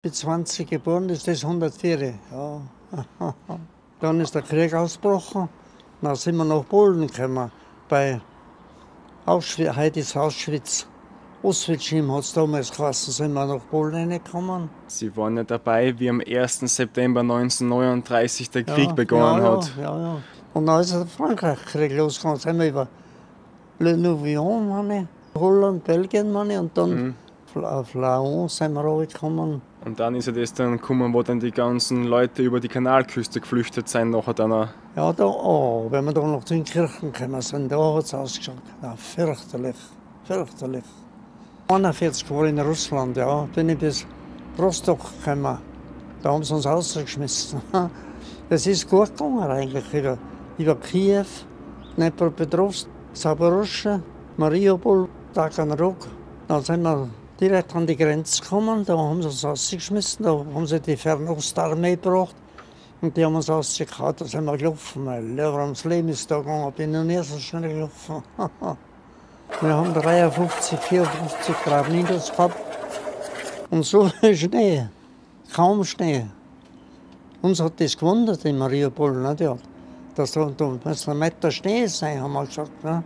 Mit 20 geboren ist das 104. Ja. Dann ist der Krieg ausgebrochen. Dann sind wir nach Polen gekommen. Bei Auschwitz, heute ist Auschwitz. Ostregime hat es damals geheißen, sind wir nach Polen reingekommen. Sie waren ja dabei, wie am 1. September 1939 der Krieg begonnen hat. Ja. Und dann ist der Frankreich-Krieg losgegangen. Sind wir über Le Nouvion, meine, Holland, Belgien, meine, und dann auf Laon sind wir runtergekommen. Und dann ist ja das dann gekommen, wo dann die ganzen Leute über die Kanalküste geflüchtet sind, nachher dann. Ja, wenn wir da nach den Kirchen gekommen sind, da hat es ausgeschaut. Ja, fürchterlich. 41 war in Russland, ja, bin ich bis Rostock gekommen. Da haben sie uns rausgeschmissen. Es ist gut gegangen eigentlich, über Kiew, Dnepropetrovsk, Saporoschschja, Mariupol, Taganrog. Dann sind wir direkt an die Grenze gekommen, da haben sie uns rausgeschmissen, da haben sie die Fernostarmee gebracht. Und die haben uns rausgehauen, da sind wir gelaufen. Ums Leben ist da gegangen, bin noch nie so schnell gelaufen. Wir haben 53, 54 Grad Minus gehabt. Und so Schnee, kaum Schnee. Uns hat das gewundert in Mariupol, nicht? Ja. Dass da ein Meter Schnee sein, haben wir gesagt. Ne?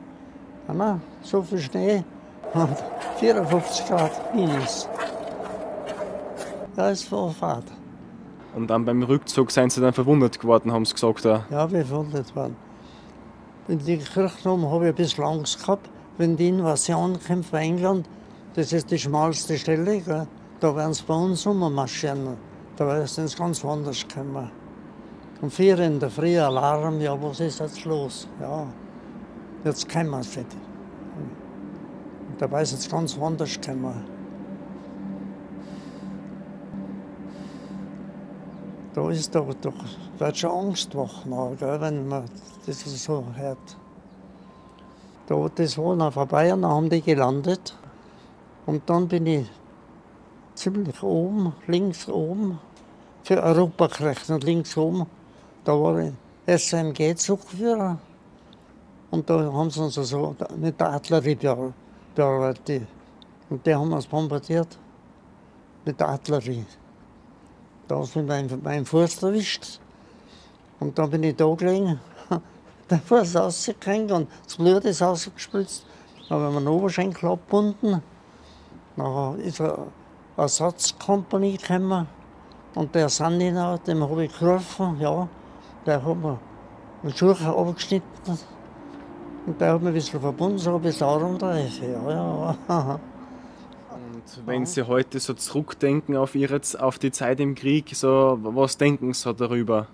Ja, so viel Schnee. 54 Grad Minus. Ja, es war Fahrt. Und dann beim Rückzug sind sie dann verwundert geworden, haben sie gesagt. Ja, wir verwundert worden. In die Kirche habe ich ein bisschen Angst gehabt. Wenn die Invasion kommt von England, das ist die schmalste Stelle, gell? Da werden sie bei uns rummarschieren. Da sind sie ganz woanders gekommen. Um 4 in der Früh Alarm, ja, was ist jetzt los? Ja, jetzt kommen sie nicht. Und dabei sind sie ganz woanders gekommen. Da ist doch wird schon Angst wach, gell, wenn man das so hört. Das war noch vorbei und dann haben die gelandet. Und dann bin ich ziemlich oben, links oben, für Europa gerechnet, links oben. Da war ich SMG-Zugführer. Und da haben sie uns so mit der Artillerie bearbeitet. Und die haben uns bombardiert mit der Artillerie. Da haben sie meinen Fuß erwischt. Und dann bin ich da gelegen. Der Fuß ist rausgegangen und das Blut ist rausgespritzt. Dann haben wir einen Oberschenkel abgebunden. Dann ist eine Ersatzkompanie gekommen. Und der Sandiner, dem habe ich gerufen, ja. Der hat mir den Schuh abgeschnitten. Und der hat mich ein bisschen verbunden, so ein bisschen Armreife. Ja. Und wenn Sie heute so zurückdenken auf die Zeit im Krieg, so, was denken Sie darüber?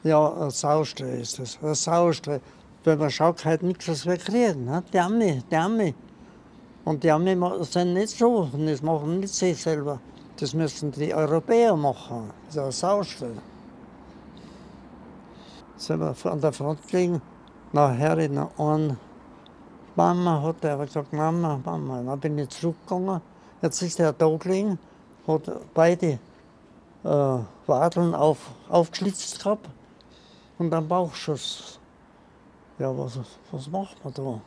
Ja, ein Sauerstreu ist das. Ein Sauerstreu. Weil man schaut halt nichts, was wir kriegen. Ne? Die Arme. Und die Arme sind nicht so. Das machen nicht sie selber. Das müssen die Europäer machen. Das ist ein Sauerstreu. Sind wir an der Front gelegen. Nachher in einen Mama hat er gesagt, Mama. Dann bin ich zurückgegangen. Jetzt ist er da gelegen, hat beide Wadeln aufgeschlitzt gehabt. Und dann Bauchschuss. Ja, was macht man da?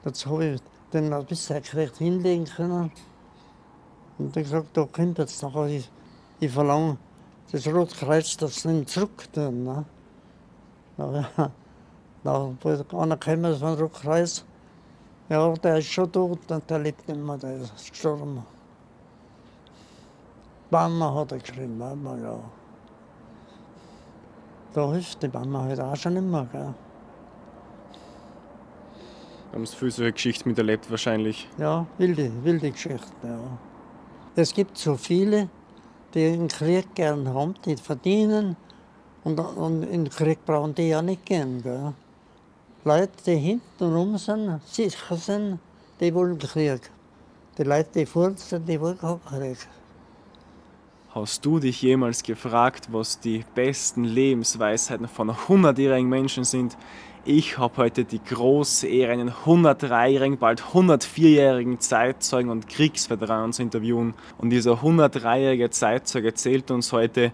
Jetzt habe ich den ein bisschen gerecht hinlegen können. Und ich gesagt, da kommt jetzt noch. Ich verlange das Rotkreuz, das nimmt zurück. Ne? Dann wollte einer kommen von Rotkreuz. Ja, der ist schon tot, der lebt nicht mehr, der ist gestorben. Mama hat er geschrieben, Mama, ja. Da hilft die Mama halt auch schon nicht mehr. Gell? Haben Sie viele solche Geschichten miterlebt wahrscheinlich? Ja, wilde Geschichten, ja. Es gibt so viele, die den Krieg gern haben, die verdienen und in den Krieg brauchen die ja nicht gern. Gell? Leute, die hintenrum sind, sicher sind, die wollen Krieg. Die Leute, die fort sind, die wollen keinen Krieg. Hast du dich jemals gefragt, was die besten Lebensweisheiten von 100-jährigen Menschen sind? Ich habe heute die große Ehre, einen 103-jährigen, bald 104-jährigen Zeitzeugen und Kriegsveteranen zu interviewen. Und dieser 103-jährige Zeitzeuge erzählt uns heute,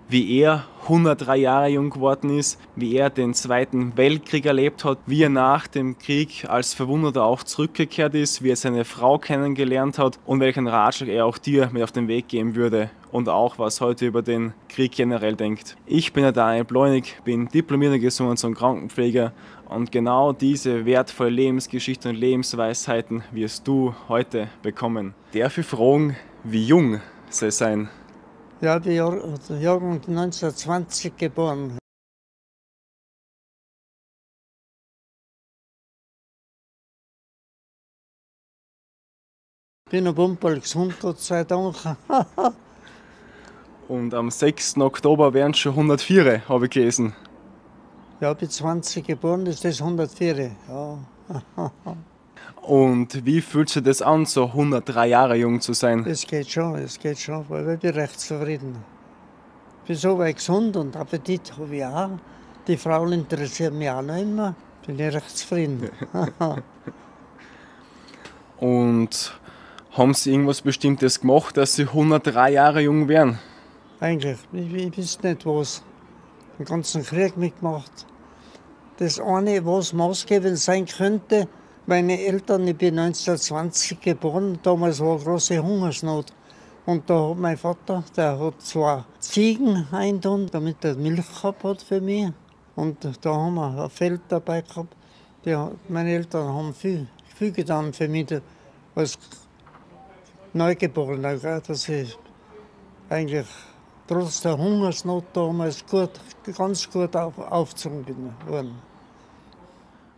wie er 103 Jahre jung geworden ist, wie er den Zweiten Weltkrieg erlebt hat, wie er nach dem Krieg als Verwundeter auch zurückgekehrt ist, wie er seine Frau kennengelernt hat und welchen Ratschlag er auch dir mit auf den Weg geben würde und auch was heute über den Krieg generell denkt. Ich bin der Daniel Bleunig, bin diplomierter Gesundheits- und Krankenpfleger und genau diese wertvolle Lebensgeschichte und Lebensweisheiten wirst du heute bekommen. Darf ich fragen, wie jung sie sein? Ja, der Jahrgang 1920 geboren. Ich bin ein Bumperl gesund, Gott sei Dank. Und am 6. Oktober wären es schon 104, habe ich gelesen. Ja, ich bin 20 geboren, ist das 104. Ja. Und wie fühlt sich das an, so 103 Jahre jung zu sein? Es geht schon, weil ich bin recht zufrieden. Ich bin so weit gesund und Appetit habe ich auch. Die Frauen interessieren mich auch noch immer. Bin ich recht zufrieden. Und haben Sie irgendwas Bestimmtes gemacht, dass Sie 103 Jahre jung wären? Eigentlich, ich weiß nicht was. Den ganzen Krieg mitgemacht. Das eine, was maßgebend sein könnte, meine Eltern, ich bin 1920 geboren, damals war eine große Hungersnot. Und da hat mein Vater, der hat 2 Ziegen eintun, damit er Milch gehabt hat für mich. Und da haben wir ein Feld dabei gehabt. Meine Eltern haben viel getan für mich als Neugeborener, dass ich eigentlich trotz der Hungersnot damals ganz gut aufgezogen bin worden.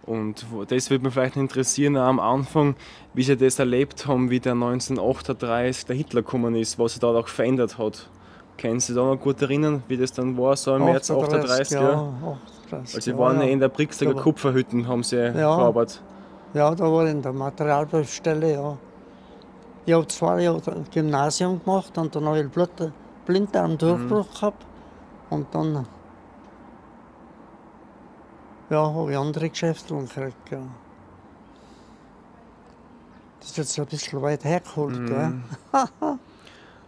Und das würde mich vielleicht interessieren am Anfang, wie Sie das erlebt haben, wie der 1938 der Hitler gekommen ist, was sich da auch verändert hat. Können Sie sich da noch gut erinnern, wie das dann war, so im März 38? Ja. 38, also Sie waren ja in der Brixtager Kupferhütten, haben Sie gearbeitet. Ja, da war ich in der Materialbaustelle, ja. Ich habe 2 Jahre Gymnasium gemacht und dann habe ich Blinddarmdurchbruch gehabt. Und dann habe ich andere Geschäfte gekriegt. Ja. Das ist jetzt ein bisschen weit hergeholt.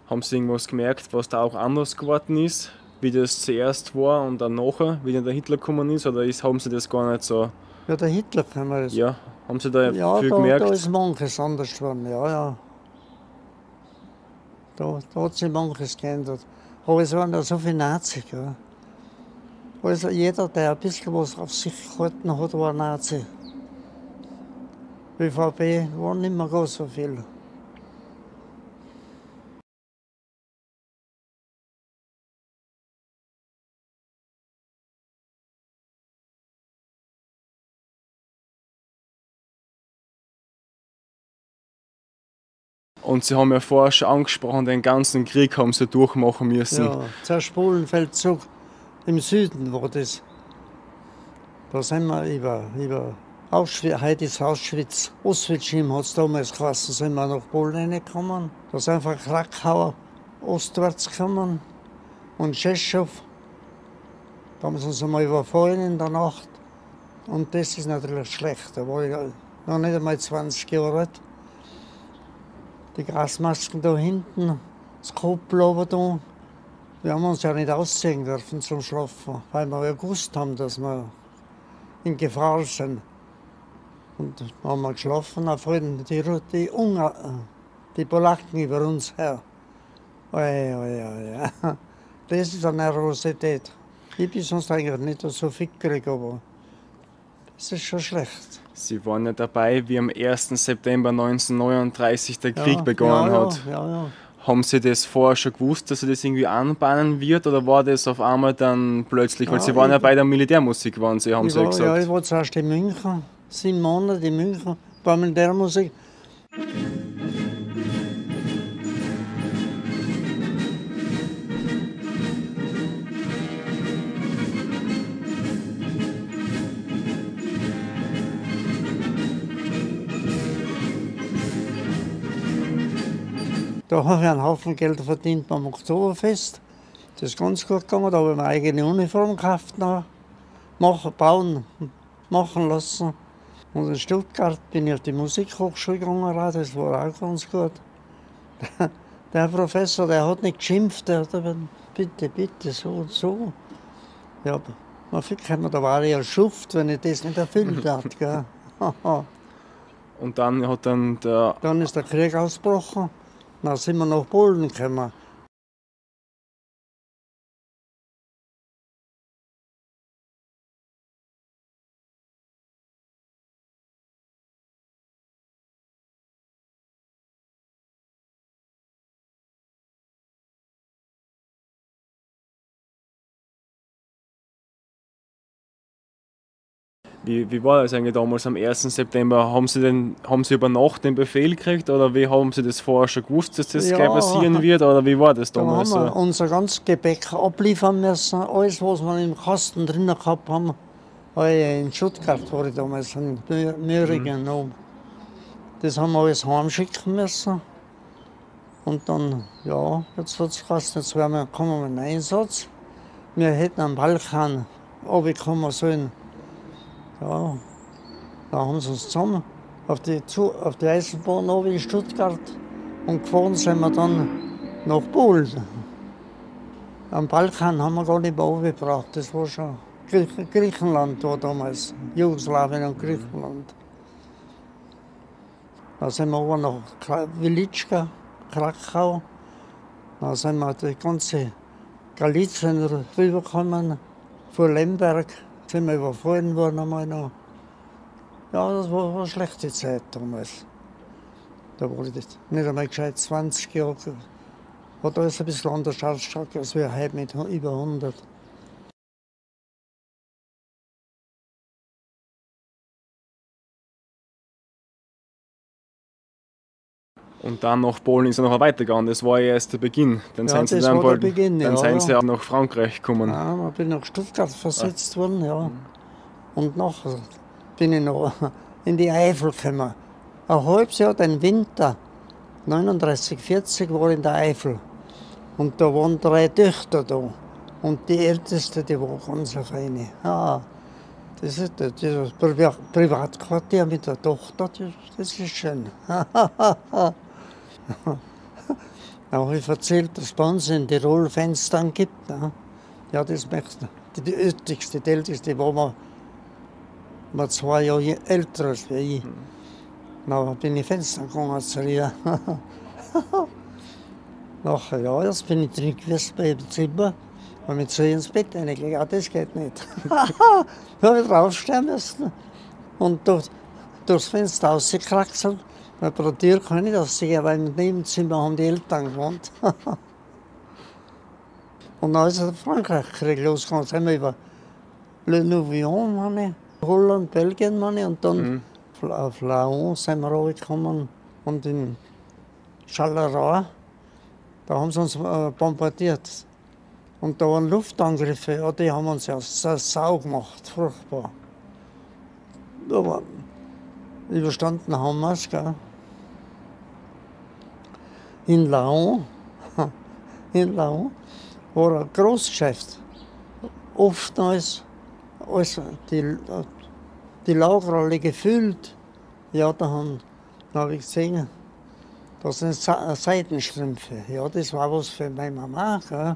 Haben Sie irgendwas gemerkt, was da auch anders geworden ist, wie das zuerst war und dann nachher, wie dann der Hitler gekommen ist? Oder haben Sie das gar nicht so? Ja, der Hitler kann man das. Ja, haben Sie da viel gemerkt? Ja, da ist manches anders geworden, ja. Da hat sich manches geändert. Aber es waren ja so viele Nazis. Ja. Also jeder, der ein bisschen was auf sich gehalten hat, war ein Nazi. ÖVP war nicht mehr ganz so viel. Und Sie haben ja vorher schon angesprochen, den ganzen Krieg haben Sie durchmachen müssen. Ja, der Spulenfeldzug im Süden war das. Da sind wir über Auschwitz, heute ist Auschwitz, Ostwitschim hat es damals geheißen, sind wir nach Polen reingekommen. Da sind wir Krakauer ostwärts gekommen und Tschechow. Da haben sie uns einmal überfallen in der Nacht. Und das ist natürlich schlecht. Da war ich noch nicht einmal 20 Jahre alt. Die Gasmasken da hinten, das Kopflober da. Wir haben uns ja nicht ausziehen dürfen zum Schlafen, weil wir ja gewusst haben, dass wir in Gefahr sind. Und da haben wir geschlafen, da fallen die Polacken über uns her. Ja. Das ist eine Nervosität. Ich bin sonst eigentlich nicht so fickerig, aber das ist schon schlecht. Sie waren ja dabei, wie am 1. September 1939 der Krieg begonnen hat. Ja. Haben Sie das vorher schon gewusst, dass Sie das irgendwie anbahnen wird, oder war das auf einmal dann plötzlich? Weil Sie waren ja bei der Militärmusik, haben Sie gesagt. Ja, ich war zuerst in München, 7 Monate in München bei Militärmusik. Da habe ich einen Haufen Geld verdient beim Oktoberfest. Das ist ganz gut gegangen. Da habe ich meine eigene Uniform gekauft, machen lassen. Und in Stuttgart bin ich auf die Musikhochschule gegangen, das war auch ganz gut. Der Professor, der hat nicht geschimpft, der hat ein bitte, bitte, so und so. Ja, man findet, da war ich ja Schuft, wenn ich das nicht erfüllt hat. Gell. Und dann hat dann der. Dann ist der Krieg ausgebrochen, dann sind wir nach Polen gekommen. Wie war das eigentlich damals am 1. September? Haben Sie über Nacht den Befehl gekriegt oder wie haben Sie das vorher schon gewusst, dass das Ja, gleich passieren wird? Oder wie war das Da damals? haben wir unser ganzes Gepäck abliefern müssen. Alles, was wir im Kasten drin gehabt haben, in Stuttgart war ich damals, in Möhringen oben. Das haben wir alles heimschicken müssen. Und dann, ja, jetzt hat es geheißen, jetzt kommen wir in den Einsatz. Wir hätten am Balkan runterkommen sollen. Ja, da haben sie uns zusammen auf die Eisenbahn runter in Stuttgart und gefahren sind wir dann nach Polen. Am Balkan haben wir gar nicht mehr runtergebracht, das war schon Griechenland war damals, Jugoslawien und Griechenland. Dann sind wir runter nach Welitschka, Krakau. Dann sind wir die ganze Galizien rübergekommen, vor Lemberg sind wir überfallen worden einmal noch. Ja, das war eine schlechte Zeit damals. Da war ich nicht einmal gescheit 20 Jahre. Hat alles ein bisschen anders ausgeschaut als wir heute mit über 100. Und dann nach Polen ist er noch weitergegangen. Das war ja erst der Beginn. Dann Ja, sind Sie das dann war bald, der Beginn, dann ja, sind Sie ja. auch nach Frankreich gekommen. Ja, ich bin nach Stuttgart versetzt worden, ja. Und nachher bin ich noch in die Eifel gekommen. Ein halbes Jahr, den Winter, 39, 40 war ich in der Eifel. Und da waren 3 Töchter da. Und die älteste, die war ganz feine. Ja, das ist das Privatquartier mit der Tochter, das ist schön. Da habe ich erzählt, dass es bei uns in Tirol Fenster gibt. Ne? Ja, das möchte ich. Die älteste war mal 2 Jahre älter als ich. Dann bin ich Fenster gegangen zu ihr. Nachher, ja, jetzt bin ich drin gewesen bei dem Zimmer. Und mit so ins Bett reingelegt. Ja, das geht nicht. Da habe ich draufstehen müssen. Und durchs Fenster rausgekraxelt. Bei der Tür kann ich nicht aussehen, weil im Nebenzimmer haben die Eltern gewohnt. Und dann ist der Frankreich-Krieg losgegangen. Sind wir über Le Nouvion, Holland, Belgien, und dann auf Laon sind wir runtergekommen. Und in Charleroi, da haben sie uns bombardiert. Und da waren Luftangriffe, ja, die haben uns ja Sau gemacht, furchtbar. Aber überstanden haben wir es, gell. In Laon war ein Großgeschäft. Oftmals die Lager alle gefüllt. Ja, da habe ich gesehen, da sind Seidenstrümpfe. Ja, das war was für meine Mama, gell.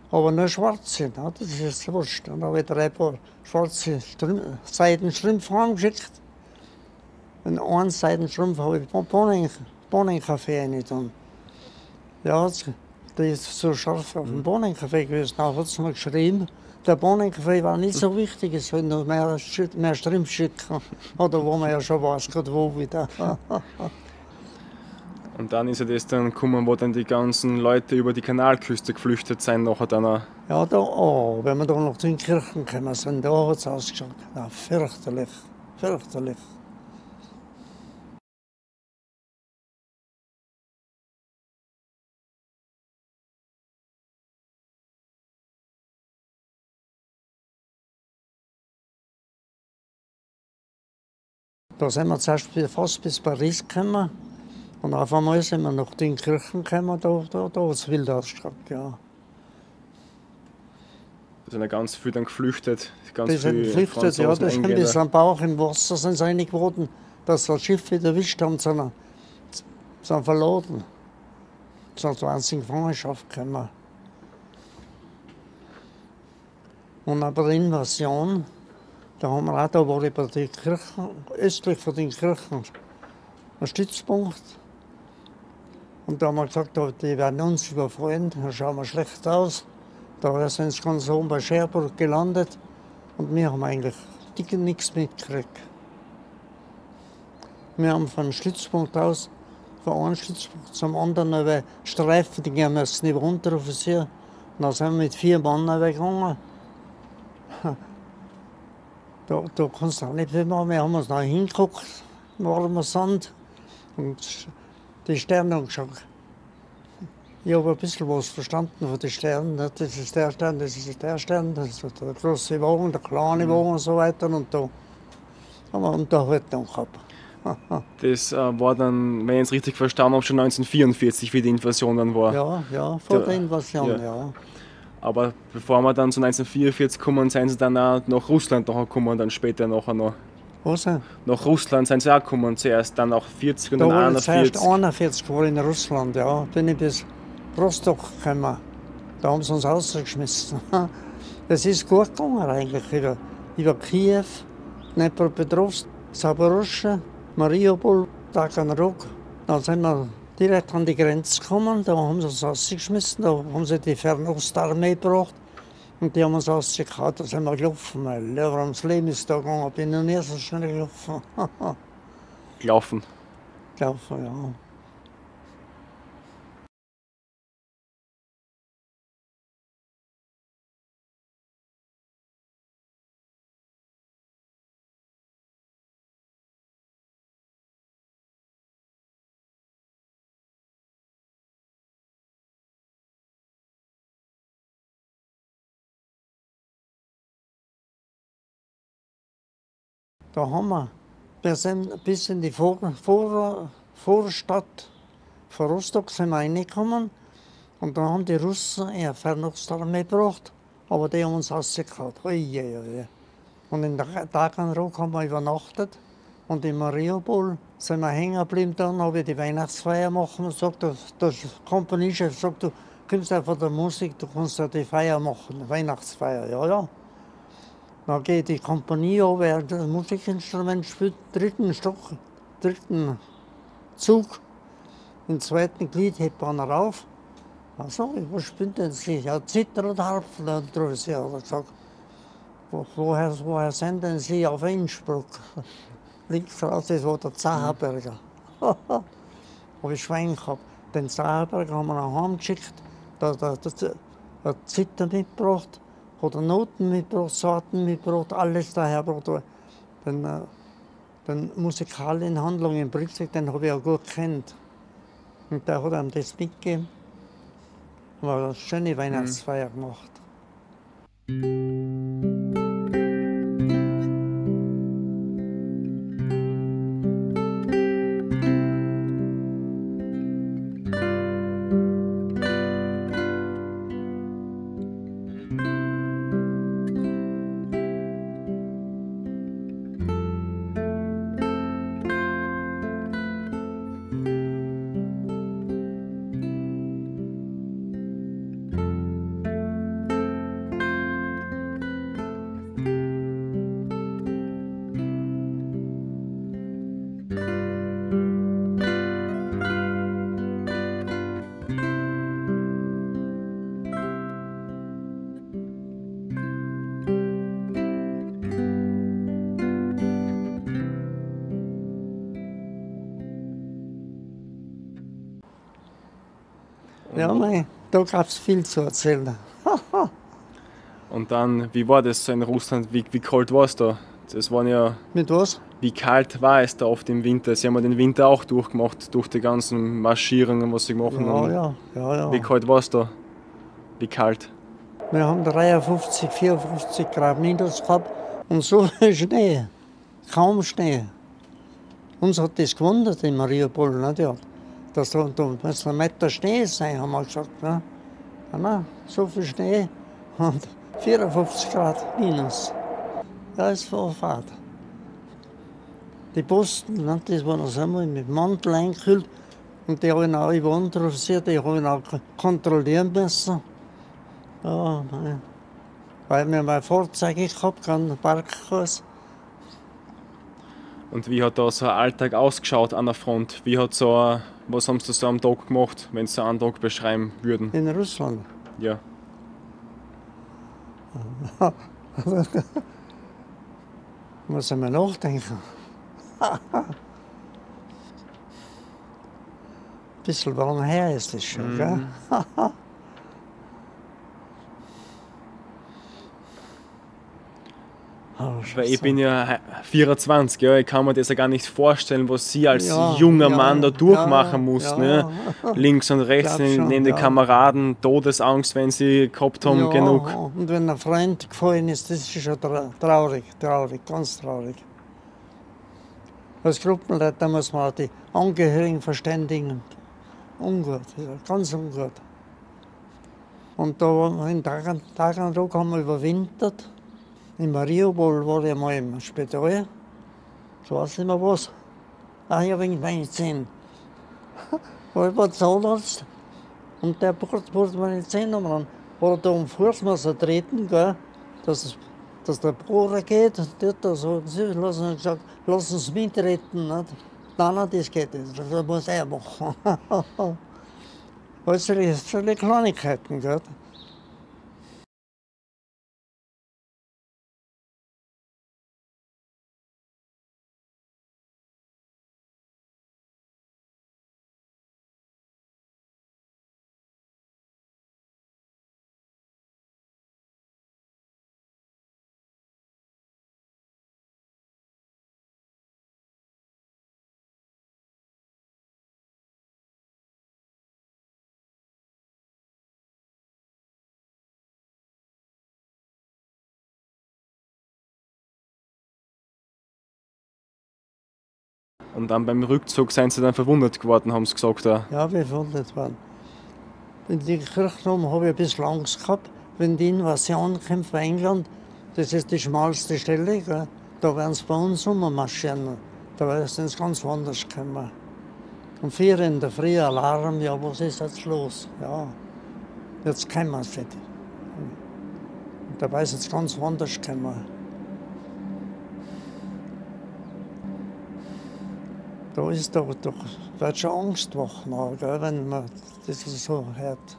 Aber nur schwarze, ne? Das ist wurscht. Dann habe ich 3 Paar schwarze Seidenstrümpfe heimgeschickt. Und einen Seidenstrumpf habe ich Bohnenkaffee reingetan. Ja, die ist so scharf auf den Bohnenkaffee gewesen. Dann hat sie mir geschrieben, der Bohnenkaffee war nicht so wichtig, es soll noch mehr Strümpfe schicken. Oder wo man ja schon weiß, gerade wo wieder. Und dann ist ja das dann gekommen, wo dann die ganzen Leute über die Kanalküste geflüchtet sind, nachher dann auch. Ja, da, wenn wir da noch zu den Kirchen gekommen sind, da hat es ausgeschaut. Ja, fürchterlich, fürchterlich. Da sind wir zuerst fast bis Paris gekommen. Und auf einmal sind wir nach den Kirchen gekommen, da hat es wild ausgeschaut, ja. Da sind ja ganz viele dann geflüchtet. Ganz Die sind viele geflüchtet, ja, Franzosen, die sind Engländer. bis am Bauch im Wasser sind sie reingeworden, dass sie das Schiff wieder erwischt haben, sind verladen. Sind zu einer Gefangenschaft gekommen. Und bei der Invasion, da haben wir auch da war über die Kirche, östlich von den Kirchen, ein Stützpunkt. Und da haben wir gesagt, die werden uns überfallen, da schauen wir schlecht aus. Da sind sie ganz oben bei Cherbourg gelandet und wir haben eigentlich nichts mitgekriegt. Wir haben von Stützpunkt aus, von einem Stützpunkt zum anderen Streifen, die gehen jetzt nicht runter auf sie. Und dann sind wir mit 4 Mann weggegangen. Da kannst du auch nicht viel machen. Wir haben uns noch hingeguckt, warmer Sand. Und die Sterne haben geschaut. Ich habe ein bisschen was verstanden von den Sternen. Das ist der Stern, das ist der Stern, das ist der große Wagen, der kleine Wagen und so weiter. Und da haben wir Unterhaltung gehabt. Das war dann, wenn ich es richtig verstanden habe, schon 1944, wie die Invasion dann war. Ja, vor der Invasion, ja. Aber bevor wir dann zu 1944 kommen, sind sie dann auch nach Russland gekommen, dann später nachher noch. Was? Nach Russland sind sie auch gekommen, zuerst dann auch 40 und dann 41. Zuerst 41 war in Russland, ja. Bin ich bis Rostock gekommen. Da haben sie uns rausgeschmissen. Das ist gut gegangen eigentlich. Über Kiew, Dnepropetrovsk, Saporoschschja, Mariupol, Taganrog. Dann sind wir direkt an die Grenze gekommen. Da haben sie uns rausgeschmissen. Da haben sie die Fernostarmee gebracht. Und die haben uns rausgehauen. Da sind wir gelaufen. Warum ums Leben ist da gegangen. Bin noch nie so schnell gelaufen. Gelaufen? Gelaufen, ja. Da haben wir sind bis in die Vorstadt von Rostock sind wir reingekommen. Und da haben die Russen eine Fernostarmee gebracht, aber die haben uns rausgehauen. Und in Taganrog haben wir übernachtet. Und in Mariupol sind wir hängen geblieben. Dann habe ich die Weihnachtsfeier machen und gesagt, der Kompaniechef sagt, du kommst ja von der Musik, du kannst ja die Feier machen, Weihnachtsfeier. Ja. Dann geht die Kompanie an, wer das Musikinstrument spielt, dritten Zug, im zweiten Glied hebt einer rauf. Also, was spielt denn Sie? Ja, Zither und Harfe. Dann hat sie gesagt, woher sind denn Sie auf Innsbruck? Links raus, das war der Zacherberger. Habe ich Schwein gehabt. Den Zacherberger haben wir nach Hause geschickt, da hat Zither mitgebracht. Hat Noten mitgebracht, Sorten mitgebracht, alles dahergebracht. Den Musikal in Handlung in Brixig, den habe ich auch gut gekannt. Und der hat ihm das mitgegeben. War eine schöne Weihnachtsfeier gemacht. Ja, da gab es viel zu erzählen. Und dann, wie war das so in Russland? Wie kalt war es da? Das waren ja. Mit was? Wie kalt war es da oft im Winter? Sie haben ja den Winter auch durchgemacht, durch die ganzen Marschierungen, was sie gemacht haben. Ja. Wie kalt war es da? Wie kalt? Wir haben 53, 54 Grad minus gehabt und so viel Schnee. Kaum Schnee. Uns hat das gewundert in Mariupol. Nicht? Ja. Da muss ein Meter Schnee sein, haben wir gesagt. Ne? Ja, so viel Schnee und 54 Grad minus. Ja, es war Fahrt. Die Posten, ne, das waren das einmal mit Mantel eingekühlt. Und die haben auch über Unteroffizier, die haben auch kontrollieren müssen. Ja, nein. Weil wir mal Vorzeige gehabt haben, einen Parkkurs. Und wie hat da so ein Alltag ausgeschaut an der Front? Was haben Sie so am Tag gemacht, wenn Sie einen Tag beschreiben würden? In Russland. Ja. Muss ich mal nachdenken. Ein bisschen lang her ist das schon, gell? Weil ich bin ja 24, ja, ich kann mir das ja gar nicht vorstellen, was Sie als Ja, junger ja, Mann da durchmachen ja, mussten. ja. Ne? Links und rechts Glaub schon, neben den ja. Kameraden, Todesangst, wenn Sie gehabt haben, Ja, genug. und wenn ein Freund gefallen ist, das ist schon traurig, ganz traurig. Als Gruppenleiter muss man auch die Angehörigen verständigen. Ungut, ja, ganz ungut. Und da in Taganrog haben wir überwintert. In Mariupol war ich mal im Spital. Ich weiß nicht mehr was. Ach ja, wegen meinen Zähnen. War ich beim Zahnarzt und der bohrt meine Zähne an. War er da am Fuß muss er treten, gell, dass der Bohrer geht. Dort so, lassen gesagt, lassen Sie mich treten. Nicht? Nein, das geht nicht. Das muss er machen. Das sind Kleinigkeiten. Gell. Und dann beim Rückzug sind Sie dann verwundet geworden, haben Sie gesagt. Ja, wir verwundet waren. In die Kirchturm habe ich ein bisschen Angst gehabt, wenn die Invasion kommt von England. Das ist die schmalste Stelle, gell? Da werden sie bei uns rummarschieren. Da sind sie ganz woanders gekommen. Um 4 in der Früh Alarm, ja, was ist jetzt los? Ja, jetzt kommen sie nicht. Und dabei sind sie ganz woanders gekommen. Da ist doch wird schon Angst wach, gell, wenn man das so hört.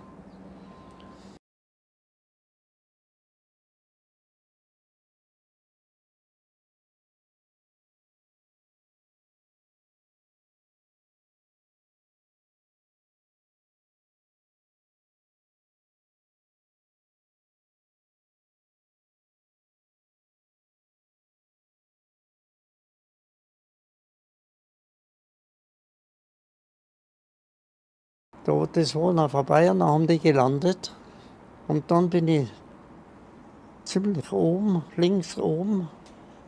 Das war noch vorbei, dann haben die gelandet. Und dann bin ich ziemlich oben, links oben,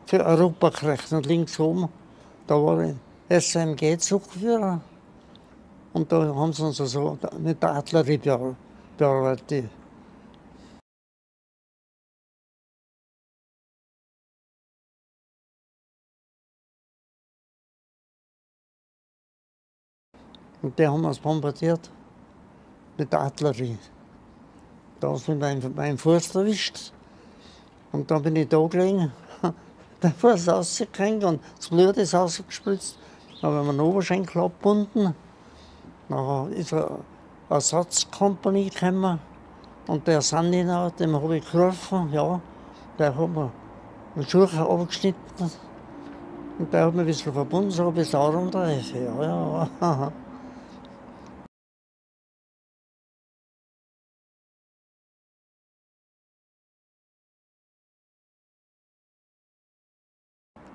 für Europa gerechnet, links oben. Da war ich SMG-Zugführer. Und da haben sie uns so mit der Artillerie bearbeitet. Und die haben uns bombardiert mit der Artillerie. Da ist mir mein Fuß erwischt. Und dann bin ich da gelegen. Der Fuß ist rausgegangen und das Blut ist rausgespritzt. Dann haben wir einen Oberschenkel abgebunden. Dann ist eine Ersatzkompanie gekommen. Und der Sandiner, dem habe ich gerufen, ja, der hat mir den Schuh abgeschnitten. Und der hat mich ein bisschen verbunden, so ein bisschen Arm drauf. Ja, ja.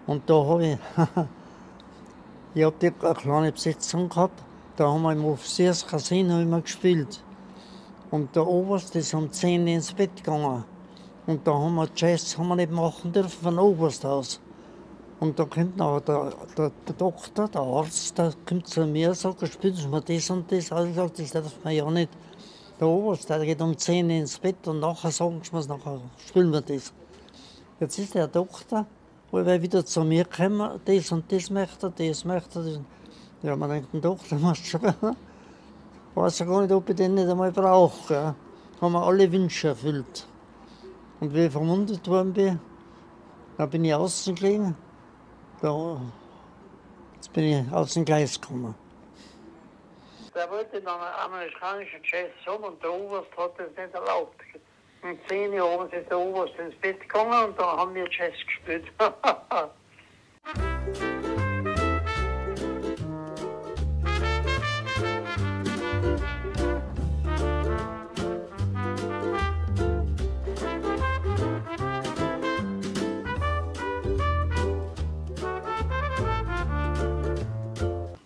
Und da habe ich, ich habe eine kleine Besetzung gehabt, da haben wir im Offizierscasino immer gespielt. Und der Oberst ist um 10 Uhr ins Bett gegangen. Und da haben wir Jazz nicht machen dürfen von Oberst aus. Und da kommt noch der Doktor, der Arzt, der kommt zu mir und sagt, spielen Sie mir das und das. Also ich gesagt, das darf man ja nicht. Der Oberst, der geht um 10 Uhr ins Bett und nachher sagen sie mir, nachher spielen wir das. Jetzt ist der Doktor, wo wir wieder zu mir kommen, das und das möchte er, das möchte er. Ja, man denkt, der Doktor muss schon, weiß ja gar nicht, ob ich den nicht einmal brauche. Gell. Haben wir alle Wünsche erfüllt. Und wie ich verwundet worden bin, da bin ich außen gelegen. Jetzt bin ich aus dem Gleis gekommen. Der wollte dann einen amerikanischen Jazz haben und der Oberst hat das nicht erlaubt. Um 10 Uhr abends ist der Oberst ins Bett gegangen und da haben wir Jazz gespielt.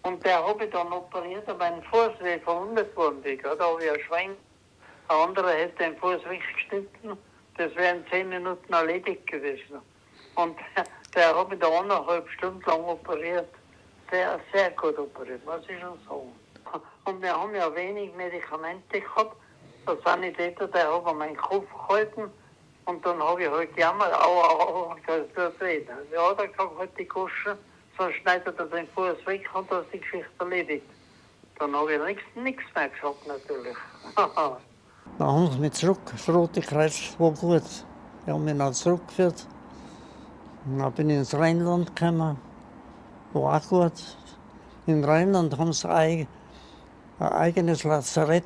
Und der habe ich dann operiert, an meinen Fuß, wie ich verwundet worden bin. Da habe ich einen Schwein. Ein anderer hätte den Fuß weggeschnitten. Das wäre in 10 Minuten erledigt gewesen. Und der habe ich da 1,5 Stunden lang operiert. Der ist sehr gut operiert, muss ich schon sagen. Und wir haben ja wenig Medikamente gehabt. Der Sanitäter, der hat an meinen Kopf gehalten. Und dann habe ich halt gejammert, aua, das tut weh. Ja, hat er gesagt, halt die Kuschen, sonst schneidet er den Fuß weg und dann ist die Geschichte erledigt. Dann habe ich nichts mehr gesagt, natürlich. Dann haben sie mich zurück, das Rote Kreuz war gut. Die haben mich dann zurückgeführt. Dann bin ich ins Rheinland gekommen, war auch gut. In Rheinland haben sie ein eigenes Lazarett,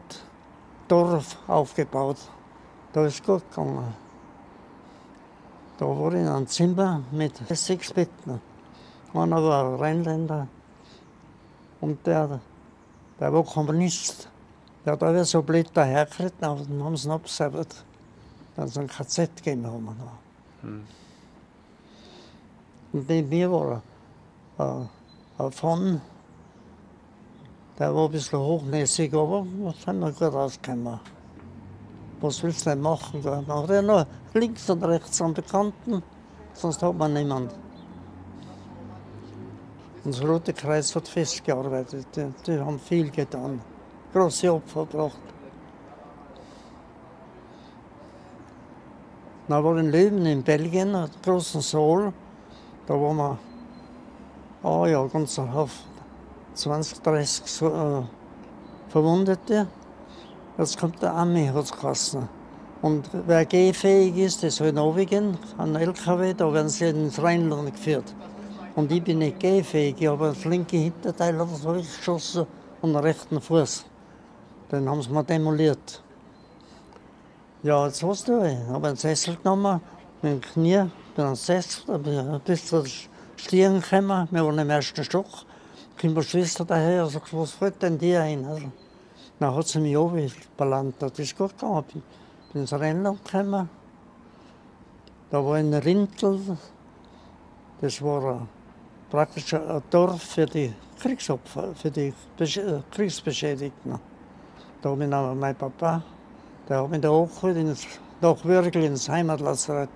Dorf aufgebaut. Da ist es gut gegangen. Da war ich in einem Zimmer mit 6 Betten. Einer war ein Rheinländer und der war Kommunist. Der hat alle so blöd dahergeritten, aber dann haben sie ihn abgesäbelt. Dann so ein KZ gegeben haben. Und neben mir war ein Pfann, der war ein bisschen hochnäsig, aber wir sind noch gut rausgekommen. Was willst du denn machen? Dann hat er noch links und rechts an Bekannten, sonst hat man niemanden. Und das Rote Kreuz hat festgearbeitet, die haben viel getan, große Opfer gebracht. Dann war in Löwen in Belgien, einen großen Saal, da waren wir ganz auf 20, 30 Verwundete. Jetzt kommt der Ami, hat es geheißen. Und wer gehfähig ist, der soll runtergehen, an den LKW, da werden sie ins Rheinland geführt. Und ich bin nicht gehfähig, ich habe das linke Hinterteil weggeschossen und den rechten Fuß. Den haben sie mir demoliert. Ja, jetzt was tue ich? Ich habe einen Sessel genommen, mit dem Knie, bin am Sessel, bis zur Stirn gekommen, wir waren im 1. Stock. Kommt meine Schwester daher und sagt, was fällt denn dir ein? Also, dann hat sie mich runtergeballant, das ist gut gegangen. Ich bin ins Rheinland gekommen. Da war in Rintel, das war praktisch ein Dorf für die Kriegsopfer, für die Kriegsbeschädigten. Da habe ich dann mein Papa, der hat mich da hochgeholt, nach Würgl ins Heimatlazarett.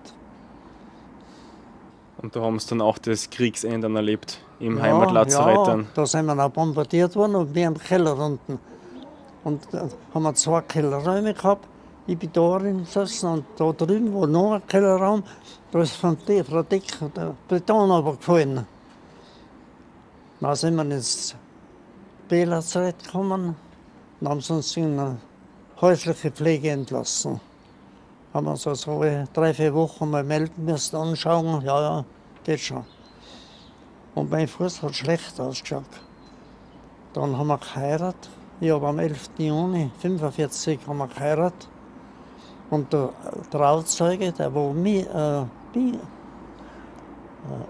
Und da haben sie dann auch das Kriegsende dann erlebt, im Heimatlazarett dann. Ja, da sind wir auch bombardiert worden und wir im Keller unten. Und da haben wir 2 Kellerräume gehabt. Ich bin da gesessen und da drüben war noch ein Kellerraum. Da ist von der Decke der Beton runtergefallen. Dann sind wir ins B-Lazarett gekommen und haben uns in eine häusliche Pflege entlassen. Haben wir uns also 3, 4 Wochen mal melden müssen, anschauen, ja, geht schon. Und mein Fuß hat schlecht ausgeschaut. Dann haben wir geheiratet. Ich habe am 11. Juni 1945 haben wir geheiratet. Und der Trauzeuge, der war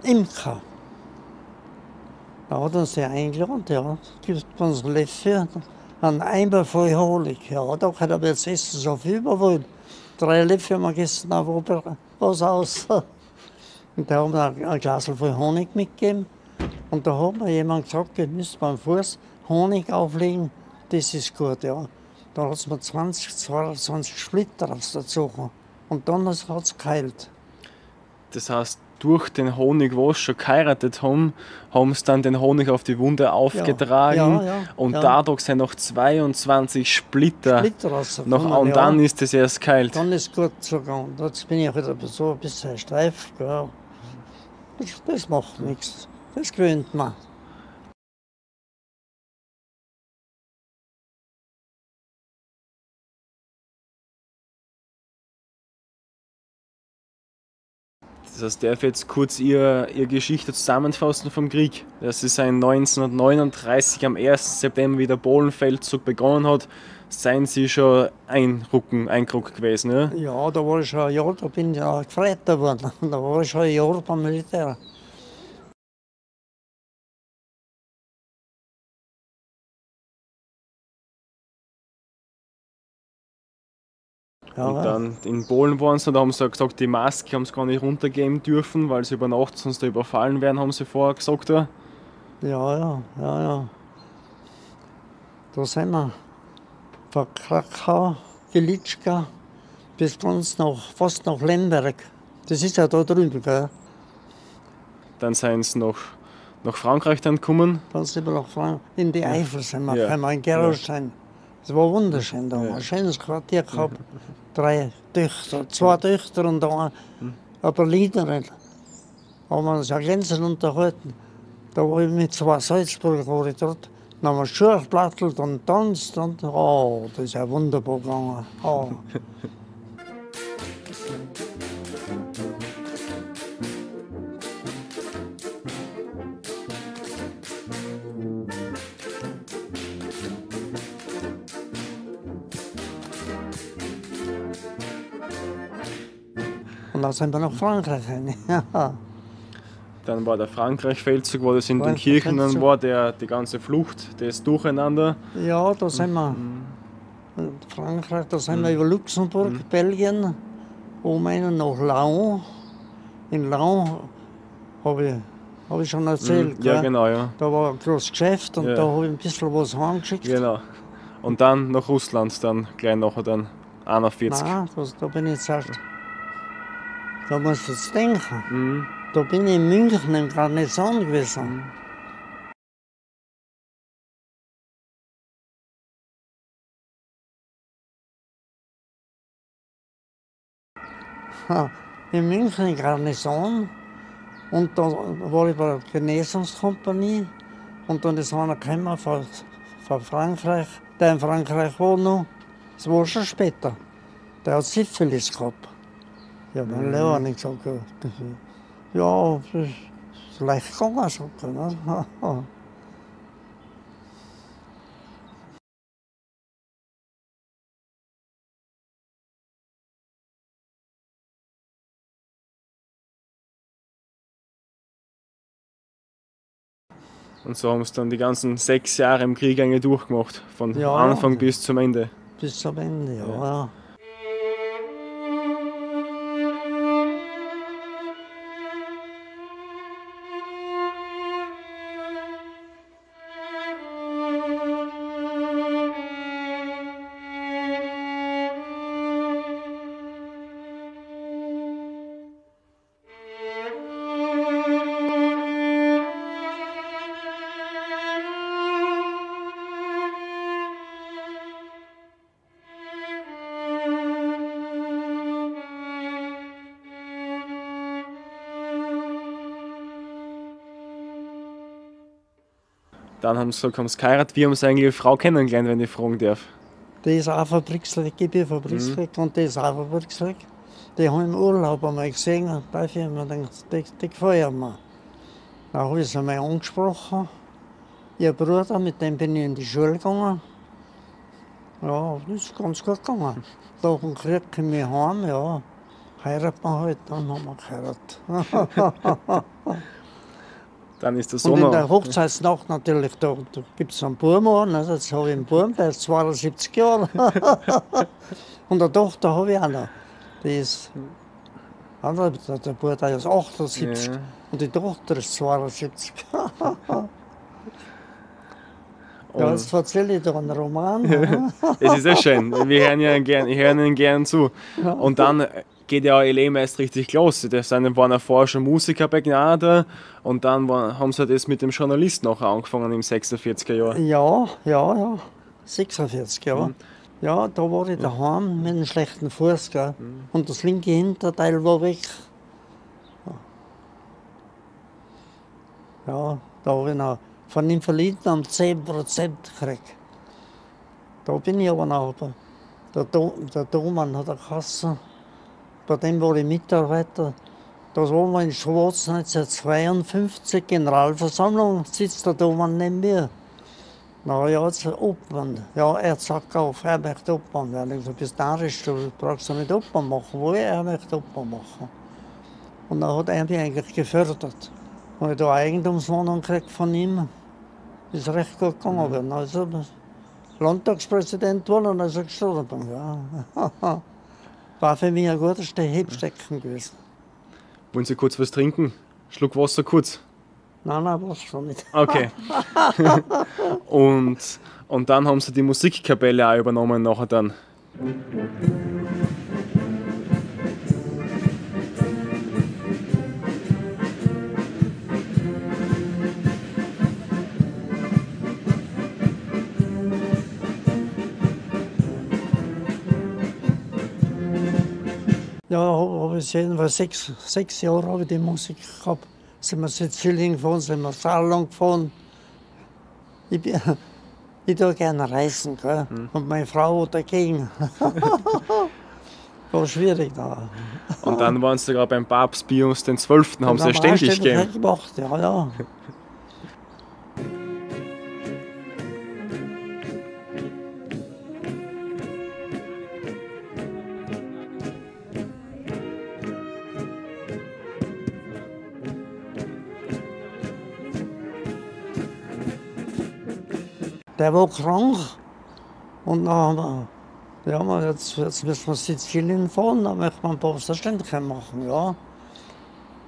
Imker. Da hat uns ja eingeladen, ja, gibt uns Löffel, einen Eimer voll Honig. Ja, da kann er jetzt essen, so viel wir wollen. 3 Löffel haben wir gegessen, da war was aus. Und da haben wir ein Glas voll Honig mitgegeben. Und da hat mir jemand gesagt, ihr müsst beim Fuß Honig auflegen, das ist gut, ja. Da hat es mir 20, 22 Splitter dazu. Und dann hat es geheilt. Das heißt, durch den Honig, was sie schon geheiratet haben, haben sie dann den Honig auf die Wunde aufgetragen. Und dadurch sind noch 22 Splitter noch, und dann ist es erst geheilt. Dann ist es gut gegangen. Jetzt bin ich wieder so ein bisschen steif. Ja. Das macht nichts. Das gewöhnt man. Das heißt, darf ich jetzt kurz Ihre Geschichte zusammenfassen vom Krieg. Das ist ein 1939 am 1. September, wie der Polenfeldzug begonnen hat, seien Sie schon eingerückt gewesen. Ja? Ja, da war ich schon ein Jahr, da bin ich ja gefreut worden. Da war ich schon ein Jahr beim Militär. Ja, Und dann in Polen waren sie, da haben sie gesagt, die Maske haben sie gar nicht runtergeben dürfen, weil sie über Nacht sonst da überfallen werden, haben sie vorher gesagt. Ja. ja. Da sind wir von Krakau, Gelitschka bis fast nach Lemberg. Das ist ja da drüben, gell? Dann sind sie nach Frankreich dann gekommen. Dann sind wir nach Frankreich, in die Eifel sind wir, Ja. in Gerolstein. Es war wunderschön da, ein schönes Quartier gehabt. 3 Töchter, 2 Töchter und ein Berlinerin. Haben wir uns ja glänzend unterhalten. Da war ich mit 2 Salzburger war ich dort. Dann haben wir Schuhe geplattelt und tanzt und das ist ja wunderbar gegangen. Oh. Und dann sind wir nach Frankreich rein. Ja. Dann war der Frankreich-Feldzug, wo das in den Frankreich-Feldzug. Kirchen dann war, die ganze Flucht, das Durcheinander. Ja, da sind wir. In Frankreich, da sind wir über Luxemburg, Belgien, oben nach Laon. In Laon habe ich schon erzählt. Ja, gell? genau, ja. Da war ein großes Geschäft und Ja. da habe ich ein bisschen was heimgeschickt. Genau. Und dann nach Russland, dann gleich nachher dann 41. Nein, da bin ich jetzt erst. Da musst du jetzt denken. Mhm. Da bin ich in München im Garnison gewesen. In München in Garnison. Und da war ich bei der Genesungskompanie. Und dann ist einer gekommen von Frankreich, der in Frankreich war noch. Das war schon später. Der hat Syphilis gehabt. Ja, mein Lehrer hat gesagt, ja, das ist leicht gegangen. So, ne? Und so haben sie dann die ganzen 6 Jahre im Krieg eigentlich durchgemacht, von Ja. Anfang bis zum Ende. Bis zum Ende, ja. Dann haben sie gesagt, haben sie geheiratet. Wie haben sie eigentlich ihre Frau kennengelernt, wenn ich fragen darf? Die ist auch Fabrikswerk, Fabrikswerk und die ist auch Fabrikswerk. Die haben im Urlaub einmal gesehen, bei Firma, die gefällt mir. Dann habe ich sie einmal angesprochen. Ihr Bruder, mit dem bin ich in die Schule gegangen. Ja, das ist ganz gut gegangen. Nach dem Krieg komme ich heim, ja. Heiraten wir halt, dann haben wir geheiratet. Dann ist der Und in der Sommer. Hochzeitsnacht natürlich, da gibt es einen Buben an. Also jetzt habe ich einen Buben, der ist 72 Jahre. Und eine Tochter habe ich auch noch. Die ist, der Bruder ist 78 Ja. und die Tochter ist 72. Und Ja, jetzt erzähle ich da einen Roman. Ja. es ist sehr schön. Wir hören ich höre Ihnen gern zu. Und dann geht ja Ihr Leben erst richtig los. Die waren ja vorher schon Musiker bei Gnade und dann haben sie das mit dem Journalist nachher angefangen im 46er Jahr. Ja. 46 Jahre. Ja, da war ich daheim mit einem schlechten Fuß. Gell? Und das linke Hinterteil war weg. Ja, da habe ich noch von Invaliden am 10% gekriegt. Da bin ich aber noch. Der Thomann hat eine Kasse. Bei dem war ich Mitarbeiter. Das waren wir in Schwarz 1952, Generalversammlung, sitzt der Thomann neben mir. Na ja, jetzt Opern. Ja, er sagt auf, er möchte Opern werden. Ich sage, bist narrisch, du brauchst doch nicht Opern machen. Wo er möchte Opern machen. Und dann hat er mich eigentlich gefördert. Und ich da Eigentumswohnung gekriegt von ihm. Ist recht gut gegangen. Werden. Also Landtagspräsident geworden und dann ist er gestorben. Ja. War für mich ein guter Hebstecken gewesen. Wollen Sie kurz was trinken? Schluck Wasser kurz. Nein, was schon nicht. Okay. und dann haben Sie die Musikkapelle auch übernommen nachher dann. Ja, habe ich jedenfalls 6 Jahre habe ich die Musik gehabt. Sind wir Sizilien gefahren, sind wir Saarland gefahren. Ich tue gerne reisen, gell? Und meine Frau dagegen. War schwierig da. Und dann waren Sie gerade beim Papst Pius XII. Haben Sie ja ständig gegeben. Gemacht, ja. Der war krank und dann haben wir, ja, jetzt müssen wir Sizilien fahren, dann möchte man Papst Ständige machen, ja.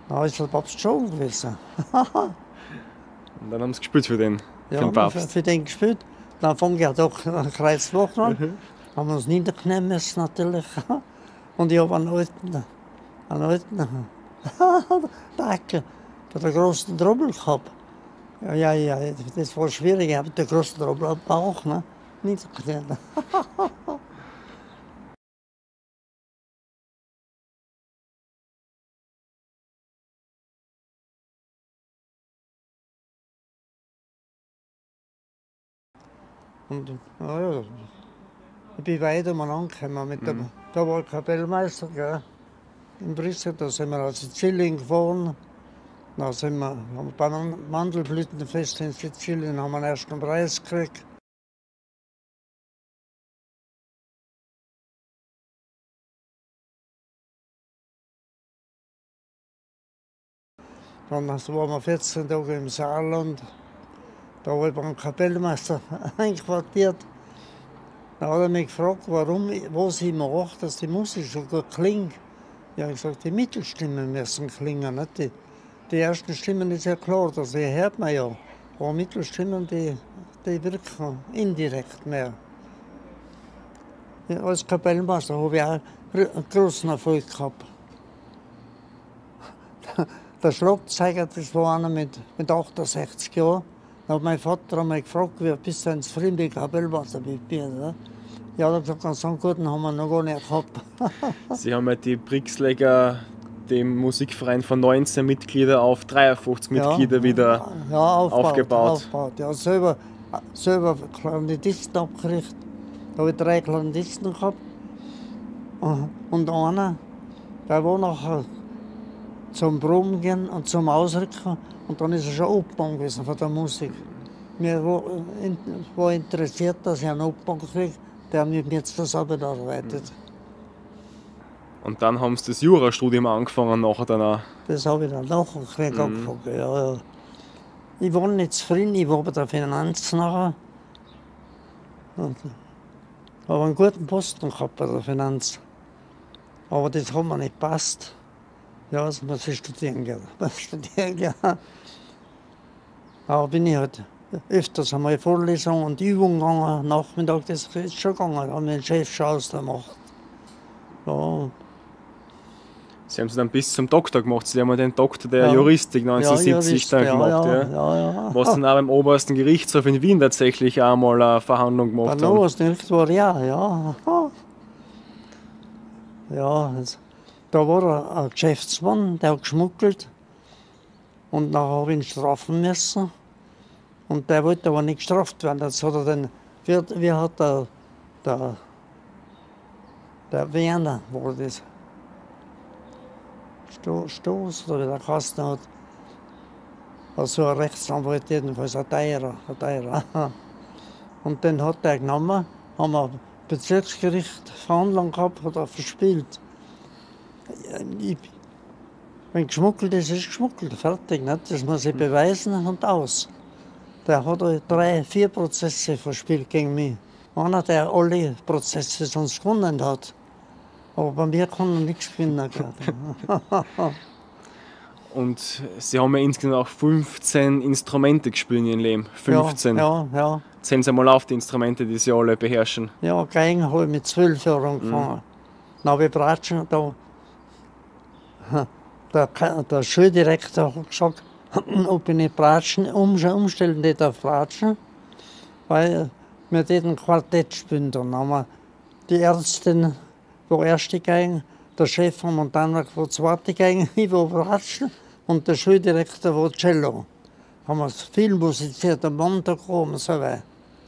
Dann ist der Papst schon gewesen. Und dann haben Sie gespielt für den, ja, für den Papst. Für den gespielt. Dann fangen wir doch ein Kreuzwochen an. Haben wir uns niederknien müssen natürlich. Und ich habe einen alten Dackel, der den großen Trouble gehabt. Ja, das war schwierig. Ich habe den großen Trouble am Bauch, ne? Niederknien. Und ja, ich bin weit umeinander gekommen mit dem. Da war Kapellmeister, gell, in Brüssel, da sind wir nach Sizilien gefahren. Dann sind wir beim Mandelblütenfest in Sizilien haben wir den ersten Preis gekriegt. Dann waren wir 14 Tage im Saarland. Da habe ich beim Kapellmeister einquartiert. Da hat er mich gefragt, was ich mache, dass die Musik so gut klingt. Ja, ich gesagt, die Mittelstimmen müssen klingen. Nicht? Die ersten Stimmen ist ja klar, die hört man ja. Aber Mittelstimmen, die wirken indirekt mehr. Ja, als Kapellmeister habe ich auch einen großen Erfolg gehabt. Der Schlagzeuger, das war einer mit 68 Jahren. Da hat mein Vater einmal gefragt, wie bist du ins Fremde Kapellmeister mit mir? Ne? Ja, er hat gesagt, so einen guten haben wir noch gar nicht gehabt. Sie haben ja die Brixläger, dem Musikverein von 19 Mitgliedern auf 53 Mitglieder wieder aufgebaut. Ja, selber Klarinettisten abgerichtet. Da habe ich 3 Klarinettisten gehabt. Und einer, der war nachher zum Proben gehen und zum Ausrücken. Und dann ist er schon Obmann gewesen von der Musik. Mir war interessiert, dass ich einen Obmann kriege, der mit mir zusammenarbeitet. Und dann haben Sie das Jurastudium angefangen nachher dann auch? Das habe ich dann nachher angefangen, ja. Ich war nicht zufrieden, ich war bei der Finanz nachher. Und habe einen guten Posten gehabt bei der Finanz. Aber das hat mir nicht gepasst. Ja, also muss ich studieren gehen. Aber bin ich halt öfters einmal Vorlesungen und Übungen gegangen. Nachmittag, das ist schon gegangen. Da haben wir den Chef schon ausgemacht. Ja. Sie haben es dann bis zum Doktor gemacht. Sie haben den Doktor der Juristik 1970 dann gemacht. Ja. Was dann auch beim obersten Gerichtshof in Wien tatsächlich einmal eine Verhandlung gemacht haben. Beim obersten Gerichtshof, ja. Ja, da war ein Geschäftsmann, der hat geschmuggelt. Und dann habe ich ihn strafen müssen. Und der wollte aber nicht gestraft werden. Jetzt hat er den, wie hat der Werner, war das, Stoß, oder wie der geheißen hat. Also ein Rechtsanwalt jedenfalls, ein teurer. Und den hat er genommen, haben wir Bezirksgericht Verhandlung gehabt, hat er verspielt. Wenn geschmuggelt ist, ist geschmuggelt, fertig. Nicht? Das muss ich beweisen und aus. Der hat 3-4 Prozesse verspielt gegen mich. Einer, der alle Prozesse sonst gewonnen hat. Aber bei mir kann er nichts gewinnen. Und Sie haben ja insgesamt auch 15 Instrumente gespielt in Ihrem Leben. 15. Ja. Zählen Sie mal auf die Instrumente, die Sie alle beherrschen. Ja, Geigen habe ich mit 12 Jahren angefangen. Dann habe ich Bratschen da. Der Schuldirektor hat gesagt, ob ich nicht Bratschen umstellen nicht auf Bratschen, weil wir dort ein Quartett spielen. Dann haben wir die Ärztin, die erste Geigen, der Chef vom Montaner, der zweite Geigen, ich war Bratschen und der Schuldirektor war Cello. Haben wir viel musiziert, am Montag oben, so weit.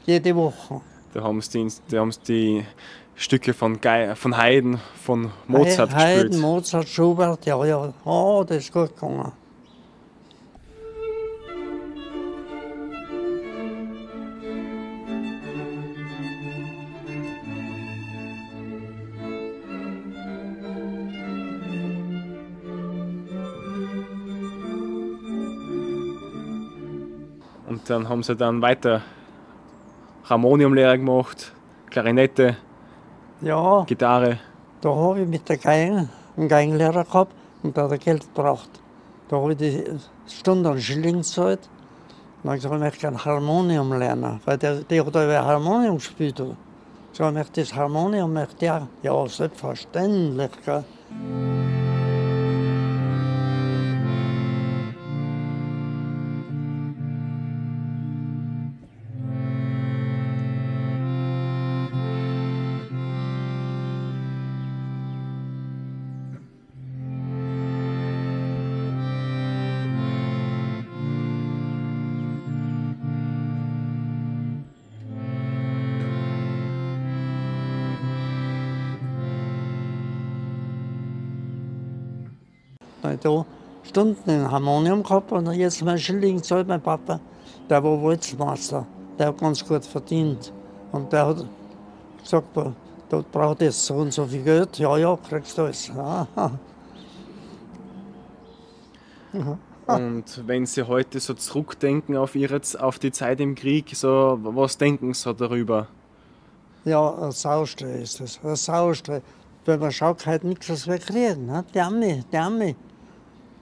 Jede Woche. Da haben Sie die Stücke von Haydn, von Mozart gespielt. Haydn, Mozart, Schubert, ja. Oh, das ist gut gegangen. Und dann haben Sie dann weiter Harmoniumlehre gemacht, Klarinette, Ja, Gitarre. da habe ich mit der Geigen einen Geigenlehrer gehabt und da hat er Geld gebraucht. Da habe ich die Stunde einen Schilling gezahlt. Dann habe ich gesagt, ich möchte gerne Harmonium lernen, weil der hat über Harmonium gespielt. Ich habe gesagt, das Harmonium möchte ich auch. Ja, selbstverständlich. Gell. Dann habe ich da Stunden im Harmonium gehabt und jetzt mein Schilling zahlt mein Papa. Der war Walzmeister, der hat ganz gut verdient. Und der hat gesagt, da braucht jetzt so und so viel Geld. Ja, kriegst du alles. Und wenn Sie heute so zurückdenken auf die Zeit im Krieg, so, was denken Sie darüber? Ja, ein Saustreu ist das. Ein Saustreu. Weil man schaut halt nichts, was wir kriegen. Ne? Die Arme.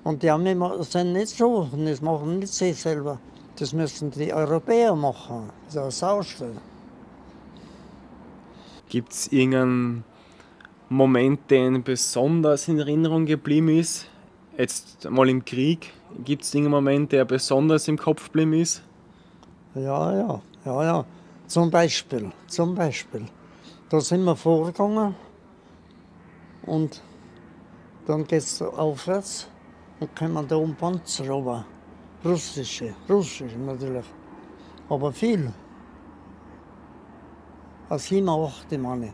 Und die Arme sind nicht so. Und das machen nicht sie selber. Das müssen die Europäer machen. Das ist ein Saustreu. Gibt es irgendeinen Moment, der Ihnen besonders in Erinnerung geblieben ist? Jetzt mal im Krieg. Gibt es irgendeinen Moment, der besonders im Kopf geblieben ist? Ja. Zum Beispiel. Da sind wir vorgegangen und dann geht es aufwärts und kommen da um Panzer runter. Russische natürlich. Aber viel. 7, 8 Mann.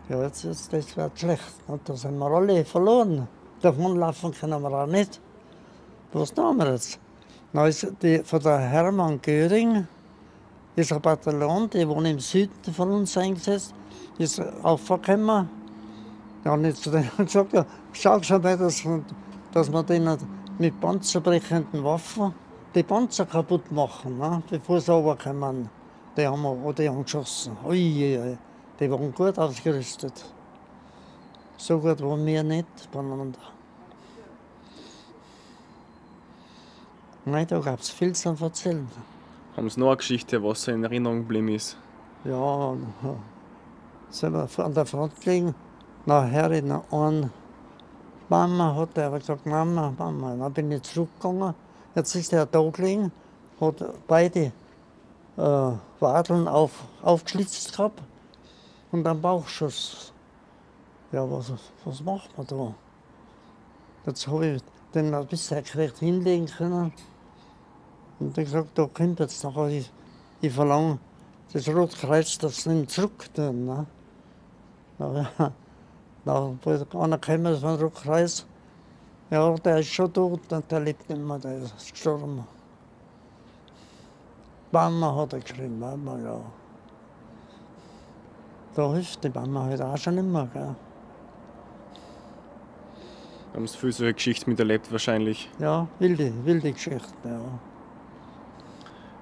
Ja, jetzt das wird schlecht. Und da sind wir alle verloren. Davonlaufen können wir auch nicht. Was tun wir jetzt? Dann ist von der Hermann Göring ist ein Bataillon, die wohnen im Süden von uns eingesetzt, ist aufgekommen. Ja, habe ich zu denen gesagt, ja, schau schon mal, dass wir denen mit panzerbrechenden Waffen die Panzer kaputt machen, ne, bevor sie runterkommen. Die haben geschossen. Ui, die waren gut ausgerüstet. So gut waren wir nicht beieinander. Nein, da gab es viel zu erzählen. Haben Sie noch eine Geschichte, was so in Erinnerung geblieben ist? Ja, sind wir an der Front gelegen. Nachher in einer Mama hat er gesagt, Mama. Dann bin ich zurückgegangen. Jetzt ist er da gelegen, hat beide Wadeln aufgeschlitzt gehabt und einen Bauchschuss. Ja, was macht man da? Jetzt habe ich den ein bisschen gerecht hinlegen können. Und ich gesagt, da kommt jetzt noch, ich verlange das Rotkreuz, das nimmt zurück. Dann, ne? Da wollte einer kommen vom Rotkreuz Ja, der ist schon tot und der lebt nicht mehr, der ist gestorben. Mama hat er geschrieben, Mama, ja. Da hilft die Mama halt auch schon nicht mehr, gell. Haben Sie viel solche Geschichten miterlebt wahrscheinlich. Ja, wilde Geschichten, ja.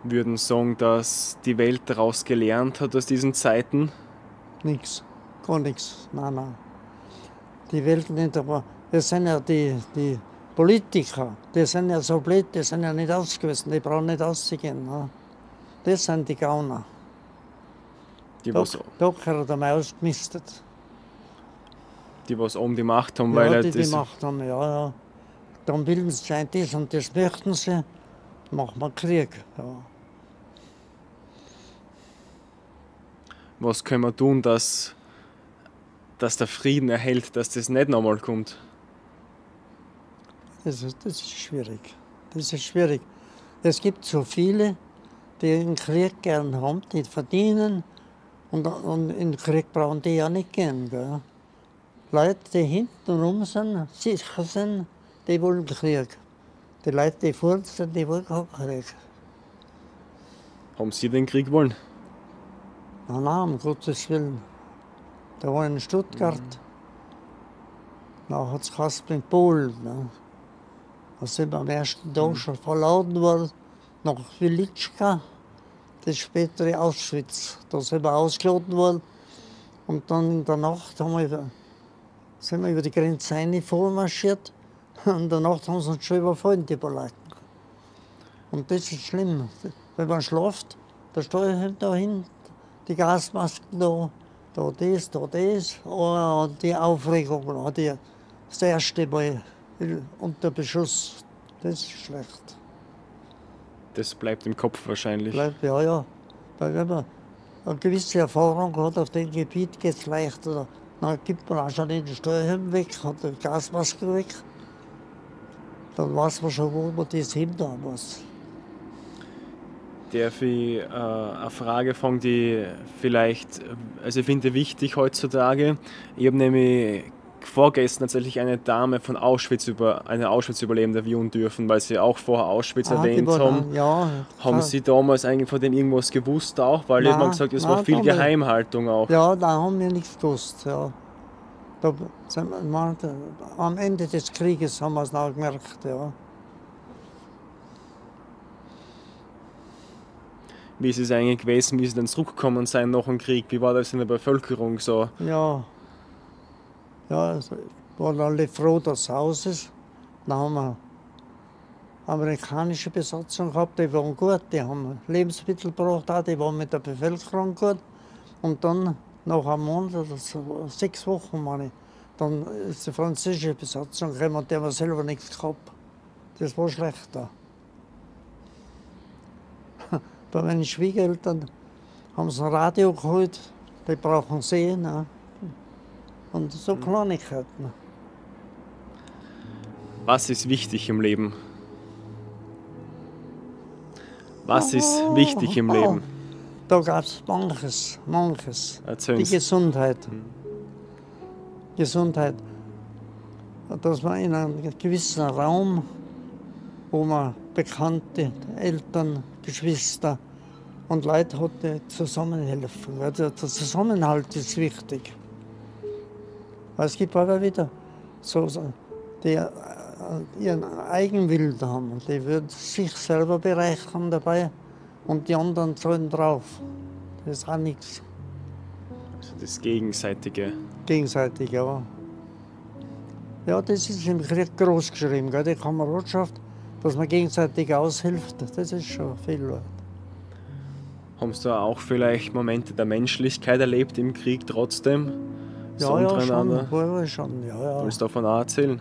Würden sagen, dass die Welt daraus gelernt hat aus diesen Zeiten? Nix, gar nichts, nein. Die Welt nicht, aber das sind ja die Politiker, die sind ja so blöd, die sind ja nicht ausgewiesen, die brauchen nicht auszugehen. Ne? Das sind die Gauner. Die was Da haben wir ausgemistet. die die Macht haben, Ja, weil die Macht haben, ja. Dann bilden sie sich ein, das und das möchten sie, machen wir Krieg. Ja. Was können wir tun, dass der Frieden erhält, dass das nicht nochmal kommt? Das ist schwierig. Das ist schwierig. Es gibt so viele, die den Krieg gern haben, die verdienen und in den Krieg brauchen die ja nicht gehen. Gell? Leute, die hintenrum sind, sicher sind, die wollen Krieg. Die Leute, die fort sind, die wollen keinen Krieg. Haben Sie den Krieg wollen? Nein, um Gottes Willen. Da war in Stuttgart. Nachher hat es geheißen in Polen. Ne? Da sind wir am ersten Tag schon verladen worden nach Wilitschka, das spätere Auschwitz. Da sind wir ausgeladen worden. Und dann in der Nacht sind wir über die Grenze vormarschiert. Und in der Nacht haben sie uns schon überfallen, die Polaken. Und das ist schlimm. Wenn man schläft, da stehe ich da hin, die Gasmasken da das, und die Aufregung, das erste Mal unter Beschuss, das ist schlecht. Das bleibt im Kopf wahrscheinlich. Ja. Weil wenn man eine gewisse Erfahrung hat auf dem Gebiet, geht es leichter. Dann gibt man auch schon den Steuerhelm weg, hat die Gasmaske weg. Dann weiß man schon, wo man das hinter muss. Darf ich eine Frage fragen, die vielleicht, also ich finde wichtig heutzutage. Ich habe nämlich vorgestern tatsächlich eine Dame von eine Auschwitz-Überlebende interviewen dürfen, weil Sie auch vorher Auschwitz erwähnt haben. Ja, haben Sie damals eigentlich von dem irgendwas gewusst auch? Weil ich habe gesagt, es war viel Geheimhaltung auch. Ja, da haben wir nichts gewusst. Ja. Am Ende des Krieges haben wir es noch gemerkt. Ja. Wie ist es eigentlich gewesen, wie Sie dann zurückgekommen sind nach dem Krieg? Wie war das in der Bevölkerung so? Ja, also, waren alle froh, dass es aus ist. Dann haben wir amerikanische Besatzung gehabt, die waren gut, die haben Lebensmittel gebracht, auch, die waren mit der Bevölkerung gut. Und dann, nach einem Monat oder so, 6 Wochen, meine ich, dann ist die französische Besatzung gekommen und die haben selber nichts gehabt. Das war schlechter. Bei meinen Schwiegereltern haben sie ein Radio geholt, die brauchen sehen. Ne? Und so Kleinigkeiten. Was ist wichtig im Leben? Was ist wichtig im Leben? Da gab es manches. Erzählen's. Die Gesundheit. Gesundheit. Dass man in einem gewissen Raum, wo man Bekannte, Eltern, Geschwister und Leute hat, die zusammenhelfen. Also der Zusammenhalt ist wichtig. Weil es gibt aber wieder so die ihren Eigenwillen haben. Die würden sich selber bereichern dabei und die anderen zahlen drauf. Das ist auch nichts. Also das Gegenseitige. Gegenseitig, ja. Ja, das ist im Krieg groß geschrieben, gell? Die Kameradschaft, dass man gegenseitig aushilft, das ist schon viel wert. Haben Sie da auch vielleicht Momente der Menschlichkeit erlebt im Krieg trotzdem? So Ja, untereinander? schon, ja. Willst du davon auch erzählen?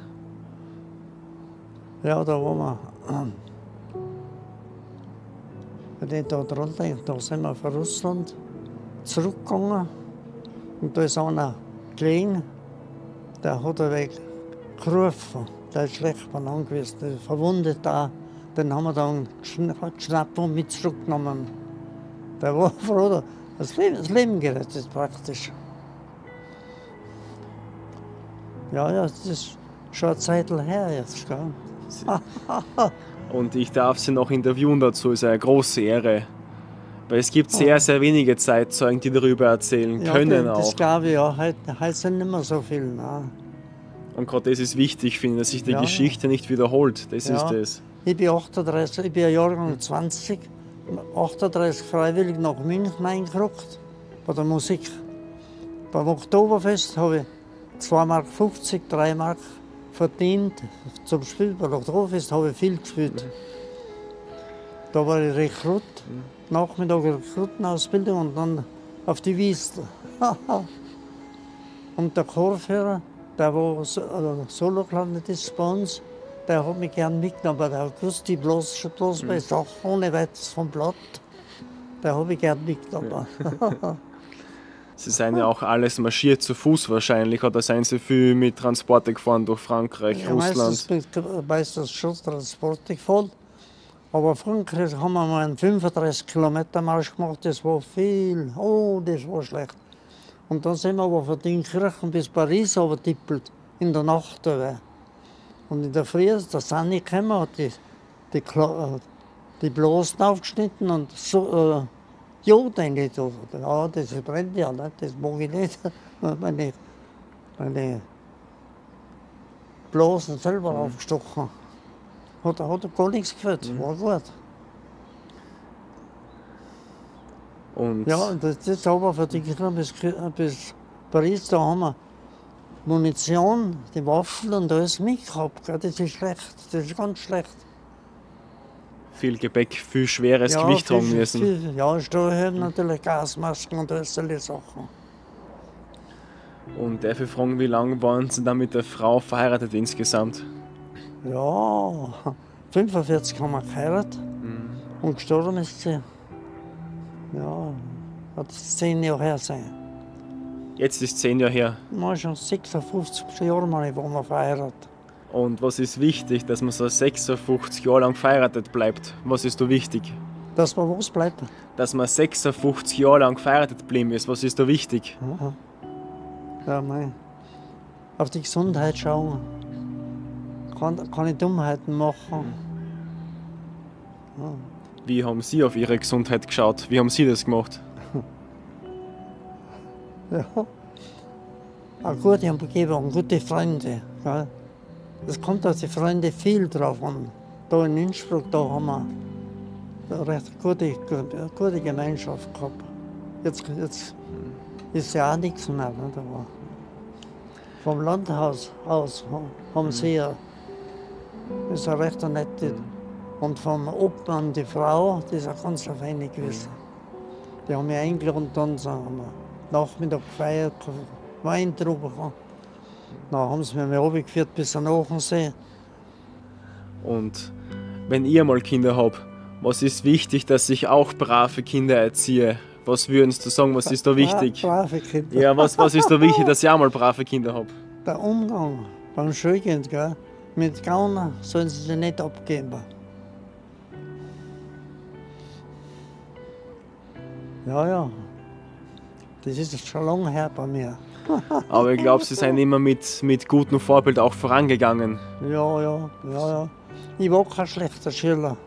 Ja, da waren wir. Wenn ich da dran denke, da sind wir von Russland zurückgegangen und da ist einer gelegen, der hat einen Weg gerufen, der ist schlecht benannt gewesen, der ist verwundet da. Den haben wir dann geschnappt und mit zurückgenommen. Der war froh, das Leben gerettet praktisch. Ja, das ist schon eine Zeit her jetzt. Gell? Und ich darf Sie noch interviewen dazu, ist eine große Ehre. Weil es gibt sehr, sehr wenige Zeitzeugen, die darüber erzählen können das auch. glaube ich ja. Heute sind nicht mehr so viele. Nein. Und gerade das ist wichtig, finde ich, dass sich die Geschichte nicht wiederholt. Das ist das. Ich bin 38, ich bin Jahrgang 20, 38 freiwillig nach München eingerückt, bei der Musik. Beim Oktoberfest habe ich 2,50 Mark, 3 Mark verdient zum Spielen. Beim Oktoberfest habe ich viel gespielt. Da war ich Rekrut, Nachmittag Rekrutenausbildung und dann auf die Wiesel. Und der Chorführer, der wo Solo gelandet ist bei uns, der hat mich gern mitgenommen, aber der hat gewusst, die bloß bei Sachen ohne weiteres vom Blatt. Der habe ich gern mitgenommen. Sie sind ja auch alles marschiert zu Fuß wahrscheinlich, oder seien Sie viel mit Transporte gefahren durch Frankreich, Russland? Meistens schon Transporte gefahren. Aber Frankreich haben wir mal einen 35 Kilometer Marsch gemacht, das war viel, das war schlecht. Und dann sind wir aber von Dinkirchen bis Paris tippelt in der Nacht. Und in der Früh ist der Sanni gekommen, hat die Blasen aufgeschnitten und so, Jod eigentlich. Ja, das brennt ja, nicht? Das mag ich nicht. Meine Blasen selber aufgestochen. Hat gar nichts gefühlt, war gut. Und Ja, und das ist aber von Dinkirchen bis Paris, da haben wir Munition, die Waffen und alles mitgehabt. Das ist schlecht, das ist ganz schlecht. viel Gepäck, viel schweres Gewicht tragen müssen. Ja, Strohhalme natürlich, Gasmasken und all solche Sachen. Und darf ich fragen, wie lange waren Sie dann mit der Frau verheiratet insgesamt? Ja, 45 haben wir geheiratet und gestorben ist sie. Ja, hat es 10 Jahre her sein. Jetzt ist 10 Jahre her. Wir schon 56 Jahre waren wir verheiratet. Und was ist wichtig, dass man so 56 Jahre lang verheiratet bleibt? Was ist da wichtig? Dass wir was bleiben. Dass man 56 Jahre lang verheiratet geblieben ist, was ist da wichtig? Ja, auf die Gesundheit schauen. Keine Dummheiten machen. Ja. Wie haben Sie auf Ihre Gesundheit geschaut? Wie haben Sie das gemacht? Ja. Eine gute Umgebung, gute Freunde. Gell? Es kommt auf die Freunde viel drauf an. Da in Innsbruck, da haben wir eine recht gute Gemeinschaft gehabt. Jetzt ist ja auch nichts mehr. Ne? Da war. Vom Landhaus aus haben sie ja, ist eine recht nette. Und vom Obmann, die Frau, die ist eine ganz feine gewesen. Die haben mich eingeladen und dann haben wir Nachmittag gefeiert, Wein getrunken. Dann haben sie mich runtergeführt bis an den Achensee. Und wenn ihr mal Kinder habt, was ist wichtig, dass ich auch brave Kinder erziehe? Was würden Sie sagen, was ist da wichtig? Brave Kinder. Ja, was ist da wichtig, dass ich auch mal brave Kinder habe? Der Umgang beim Schulkind, gell? Mit Gauner sollen sie sich nicht abgeben. Ja. Das ist schon lange her bei mir. Aber ich glaube, Sie sind immer mit gutem Vorbild auch vorangegangen. Ja. Ich war kein schlechter Schüler.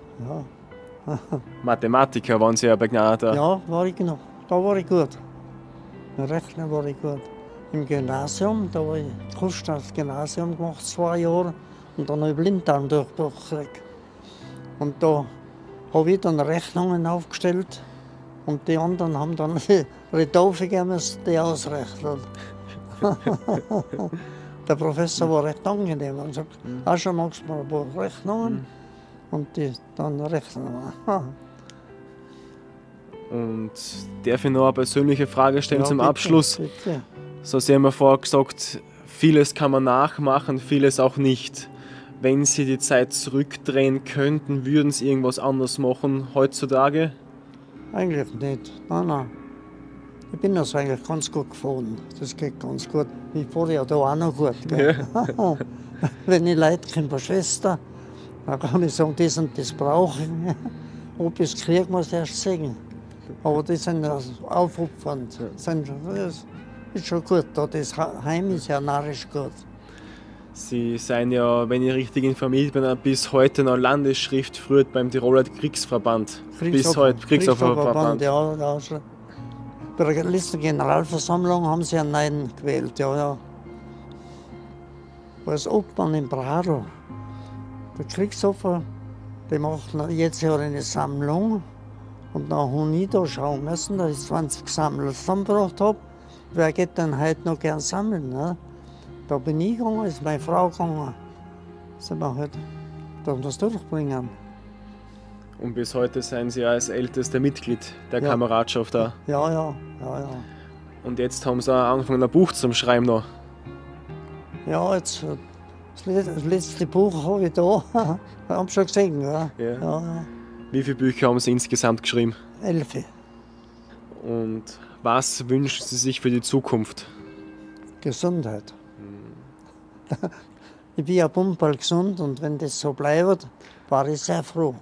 Ja. Mathematiker waren Sie ja begnadeter. Ja, war ich noch. Da war ich gut. Im Rechnen war ich gut. Im Gymnasium, da habe ich Kursstadt Gymnasium gemacht, 2 Jahre. Und dann habe ich Blinddarm durchgekriegt. Und da habe ich dann Rechnungen aufgestellt. Und die anderen haben dann die Taufe gegeben, die ausrechnen. Der Professor war recht angenehm und sagt, schon magst du mal ein paar Rechnungen und die dann rechnen wir. Und darf ich noch eine persönliche Frage stellen Ja, zum bitte, Abschluss? Bitte. So, Sie haben ja vorher gesagt, vieles kann man nachmachen, vieles auch nicht. Wenn Sie die Zeit zurückdrehen könnten, würden Sie irgendwas anders machen heutzutage? Eigentlich nicht. Nein. Ich bin also eigentlich ganz gut gefahren. Das geht ganz gut. Ich fahre ja da auch noch gut. Gell? Ja. Wenn ich Leute kenne, bei Schwester, dann kann ich sagen, das und das brauche ich. Ob ich es kriege, muss ich erst sehen. Aber die sind aufopfernd. Das ist schon gut. Das Heim ist ja narrisch gut. Sie sind ja, wenn ich richtig informiert bin, bis heute noch Landesschriftführer beim Tiroler Kriegsverband. Bis heute Kriegsopferverband. Ja, ja, schon. Bei der letzten Generalversammlung haben sie einen neuen gewählt, ja, ja. Als Obmann in Bradl. Der Kriegsopfer, die macht jetzt Jahr eine Sammlung. Und dann habe ich da schauen müssen, dass ich 20 Sammler zusammengebracht habe. Wer geht denn heute noch gern sammeln? Ne? Da bin ich gegangen, ist meine Frau gegangen. Sind wir halt das durchbringen. Und bis heute sind Sie als älteste Mitglied der Ja. Kameradschaft da. Ja, ja, ja, ja. Und jetzt haben Sie auch angefangen, ein Buch zu schreiben noch. Ja, jetzt, das letzte Buch habe ich da. Haben schon gesehen, ja. Ja. Ja, ja. Wie viele Bücher haben Sie insgesamt geschrieben? 11. Und was wünschen Sie sich für die Zukunft? Gesundheit. Ich bin ja pumperl gesund und wenn das so bleibt, war ich sehr froh.